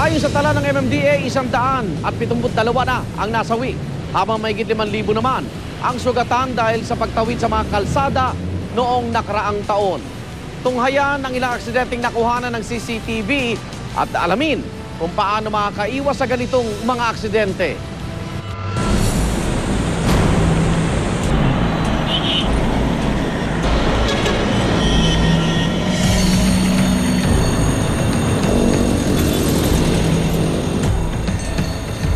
Ayon sa tala ng MMDA, 172 na ang nasawi, habang mahigit 5,000 naman ang sugatan dahil sa pagtawid sa mga kalsada noong nakaraang taon. Tunghayan ang ilang aksidenteng nakuhanan ng CCTV at alamin kung paano makakaiwas sa ganitong mga aksidente.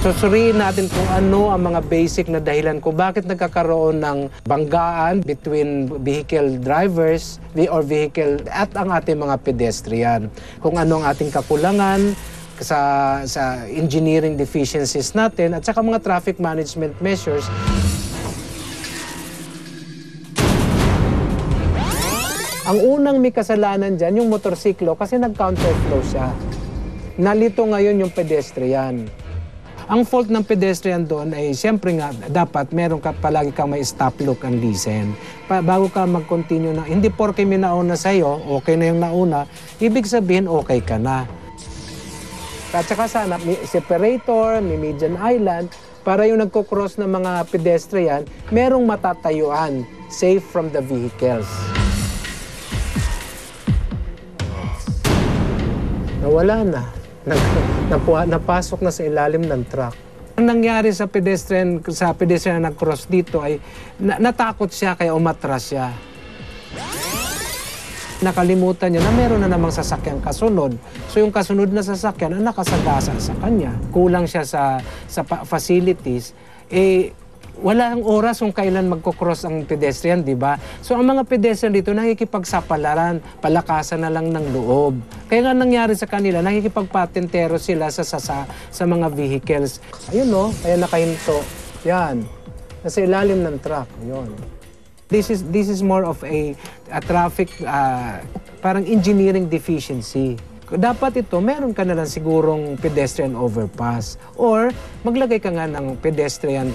Susuriin natin kung ano ang mga basic na dahilan kung bakit nagkakaroon ng banggaan between vehicle drivers or vehicle at ang ating mga pedestrian. Kung ano ang ating kakulangan sa engineering deficiencies natin at saka mga traffic management measures. Ang unang may kasalanan dyan, yung motorsiklo, kasi nag-counterflow siya. Nalito ngayon yung pedestrian. Ang fault ng pedestrian doon ay siyempre nga dapat meron ka palagi kang may stop, look, and listen. Bago ka mag-continue na, hindi porke may nauna sa'yo, okay na yung nauna, ibig sabihin okay ka na. At saka sana may separator, may median island, para yung nagko-cross ng mga pedestrian, merong matatayuan, safe from the vehicles. Nawala na. Napasok na sa ilalim ng truck. Ang nangyari sa pedestrian na nag-cross dito ay natakot siya kaya umatras siya. Nakalimutan niya na meron na namang sasakyang kasunod. So yung kasunod na sasakyan ang nakasagasa sa kanya. Kulang siya sa facilities. Wala ang oras kung kailan magkocross ang pedestrian, di ba? So ang mga pedestrian dito nakikipagsapalaran, palakasan na lang ng loob. Kaya nga nangyari sa kanila, nakikipagpatentero sila sa mga vehicles. Ayun no, kaya nakahinto. Yan. Nasa ilalim ng truck. Yun. This is more of a traffic, parang engineering deficiency. Dapat ito, meron ka na lang sigurong pedestrian overpass or maglagay ka nga ng pedestrian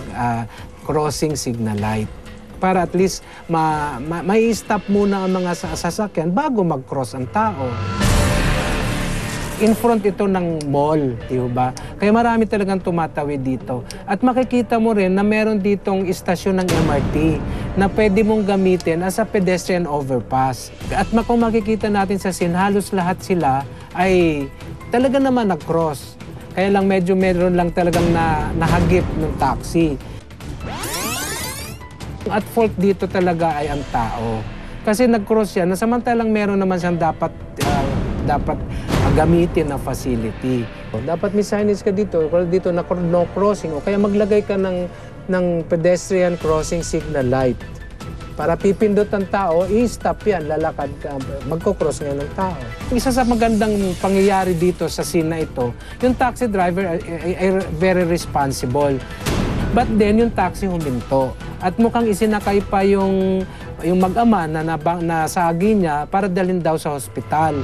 crossing signal light para at least may stop muna ang mga sasakyan bago mag-cross ang tao. In front ito ng mall, di ba? Kaya marami talagang tumatawid dito. At makikita mo rin na meron ditong istasyon ng MRT na pwede mong gamitin as a pedestrian overpass. At kung makikita natin sa scene, halos lahat sila ay talaga naman nag-cross. Kaya lang medyo meron lang talagang nahagip ng taxi. At fault dito talaga ay ang tao. Kasi nag-cross yan, samantalang meron naman siyang dapat gamitin na facility. Dapat may signage ka dito na no crossing o kaya maglagay ka ng pedestrian crossing signal light. Para pipindot ang tao, i-stop yan, lalakad ka, magkocross ngayon ng tao. Isa sa magandang pangyayari dito sa scene na ito, yung taxi driver ay very responsible. But then, yung taxi huminto. At mukhang isinakay pa yung mag-ama na nasagi niya para dalhin daw sa hospital.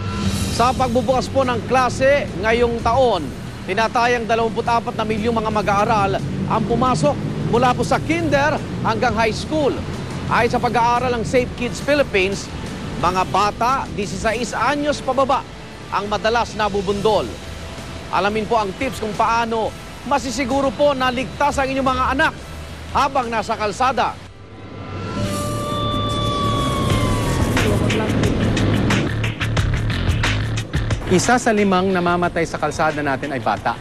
Sa pagbubukas po ng klase ngayong taon, tinatayang 24 na milyong mga mag-aaral ang pumasok mula po sa kinder hanggang high school. Ayon sa pag-aaral ng Safe Kids Philippines, mga bata 16 anyos pababa ang madalas nabubundol. Alamin po ang tips kung paano masisiguro po na ligtas ang inyong mga anak habang nasa kalsada. Isa sa 5 namamatay sa kalsada natin ay bata.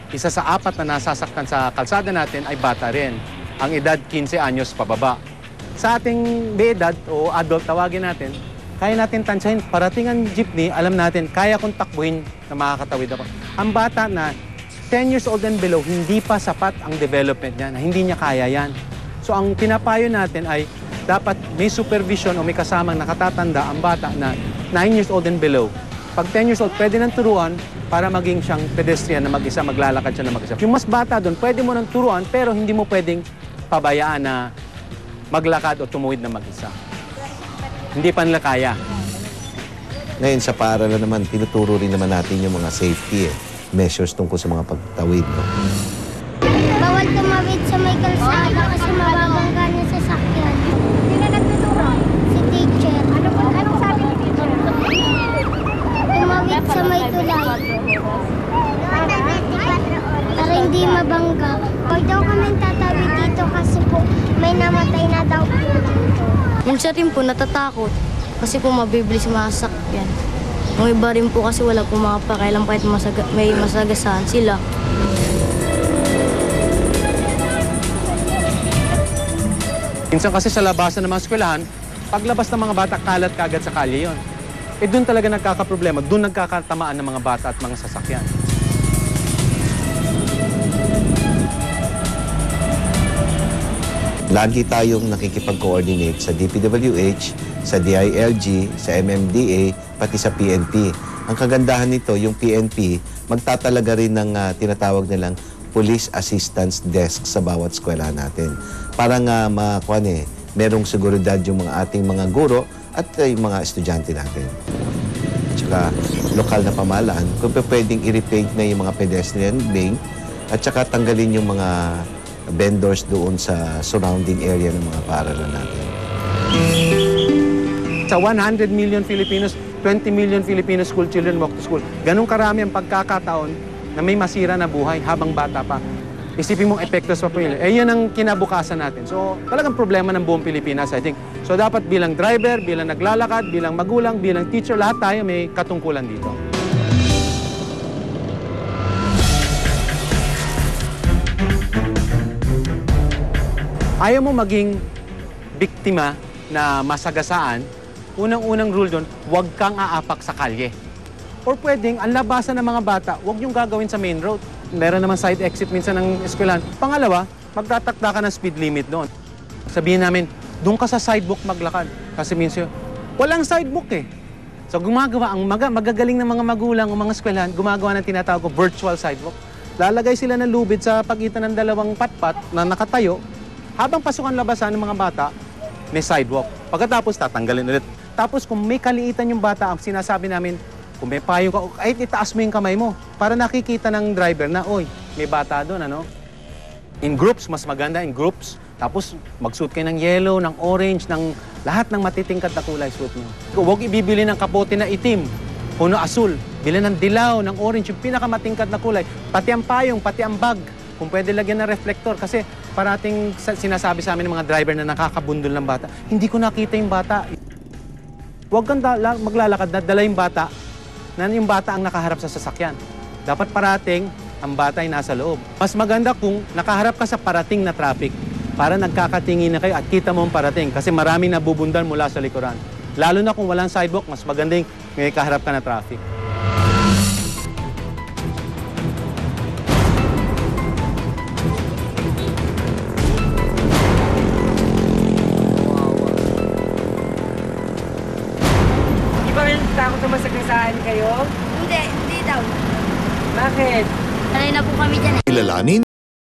Isa sa 4 na nasasaktan sa kalsada natin ay bata rin. Ang edad 15 anyos pababa. Sa ating edad o adult tawagin natin, kaya natin tansyahin, parating ang jeepney, alam natin, kaya kong takbuhin na makakatawid ako. Ang bata na 10 years old and below, hindi pa sapat ang development niya, na hindi niya kaya yan. So ang pinapayo natin ay dapat may supervision o may kasamang nakatatanda ang bata na 9 years old and below. Pag 10 years old, pwede nang turuan para maging siyang pedestrian na mag-isa, maglalakad siya na mag-isa. Yung mas bata doon, pwede mo nang turuan pero hindi mo pwedeng pabayaan na maglakad o tumuwid na mag-isa. Hindi pa nila kaya. Ngayon sa paaralan naman, tinuturo rin naman natin yung mga safety measures tungkol sa mga pagtawid. No? Bawal tumawid sa may kalsada kasi mababangga niya sa sakyan. Sino nagtuturo? Si teacher. Anong sabi ni teacher? Tumawid sa may tulay. hindi mabangga. Huwag daw kami tatawid dito kasi po may namatay na daw po dito. Minsan rin po natatakot kasi po mabibilis masakyan. Yung iba rin po kasi wala po mga pakailan kahit may masagasaan sila. Minsan kasi sa labasan ng mga eskwelahan, paglabas ng mga bata, kalat kagad sa kalye yon. Eh doon talaga nagkakaproblema, doon nagkakatamaan ng mga bata at mga sasakyan. Lagi tayong nakikipag-coordinate sa DPWH, sa DILG, sa MMDA, pati sa PNP. Ang kagandahan nito, yung PNP, magtatalaga rin ng tinatawag nilang Police Assistance Desk sa bawat eskwelahan natin. Para nga merong seguridad yung mga ating mga guro at yung mga estudyante natin. Tsaka lokal na pamahalaan, kung pwedeng i-repaint na yung mga pedestrian lane at tsaka tanggalin yung mga vendors doon sa surrounding area ng mga paaralan natin. Sa 100 million Filipinos, 20 million Filipino school children walk to school. Ganun karami ang pagkakataon na may masira na buhay habang bata pa. Isipin mong epekto sa pamilya. Eh, yun ang kinabukasan natin. So, talagang problema ng buong Pilipinas, I think. So, dapat bilang driver, bilang naglalakad, bilang magulang, bilang teacher, lahat tayo may katungkulan dito. Ayaw mo maging biktima na masagasaan, unang-unang rule doon, huwag kang aapak sa kalye. Or pwedeng, ang labasan ng mga bata, huwag niyong gagawin sa main road. Meron naman side exit minsan ng eskwelahan. Pangalawa, magtatakda ka ng speed limit doon. Sabihin namin, doon ka sa sidewalk maglakad. Kasi minsan, walang sidewalk eh. So gumagawa, ang magagaling ng mga magulang o mga eskwelahan, gumagawa ng tinatawag ko virtual sidewalk. Lalagay sila ng lubid sa pagitan ng dalawang patpat na nakatayo. Habang pasukan labasan ng mga bata, may sidewalk. Pagkatapos, tatanggalin ulit. Tapos kung may kaliitan yung bata, ang sinasabi namin, kung may payo ka, ay itaas mo yung kamay mo para nakikita ng driver na, oy, may bata doon, ano? In groups, mas maganda in groups. Tapos magsuot kayo ng yellow, ng orange, ng lahat ng matitingkad na kulay suot nyo. Huwag ibibili ng kapote na itim, puno asul. Bili ng dilaw, ng orange, yung pinakamatingkad na kulay. Pati ang payong, pati ang bag. Kung pwede lagyan ng reflector. Kasi parating sinasabi sa amin ng mga driver na nakakabundol ng bata, hindi ko nakita yung bata. Huwag kang maglalakad na dala yung bata na yung bata ang nakaharap sa sasakyan. Dapat parating ang bata ay nasa loob. Mas maganda kung nakaharap ka sa parating na traffic para nagkakatingin na kayo at kita mo ang parating kasi maraming nabubundan mula sa likuran. Lalo na kung walang sidewalk, mas magandang may kaharap ka na traffic. Di ba rin takot naman sa kasaan kayo? Hindi daw. Bakit? Sanay na po kami dyan. Kilalanin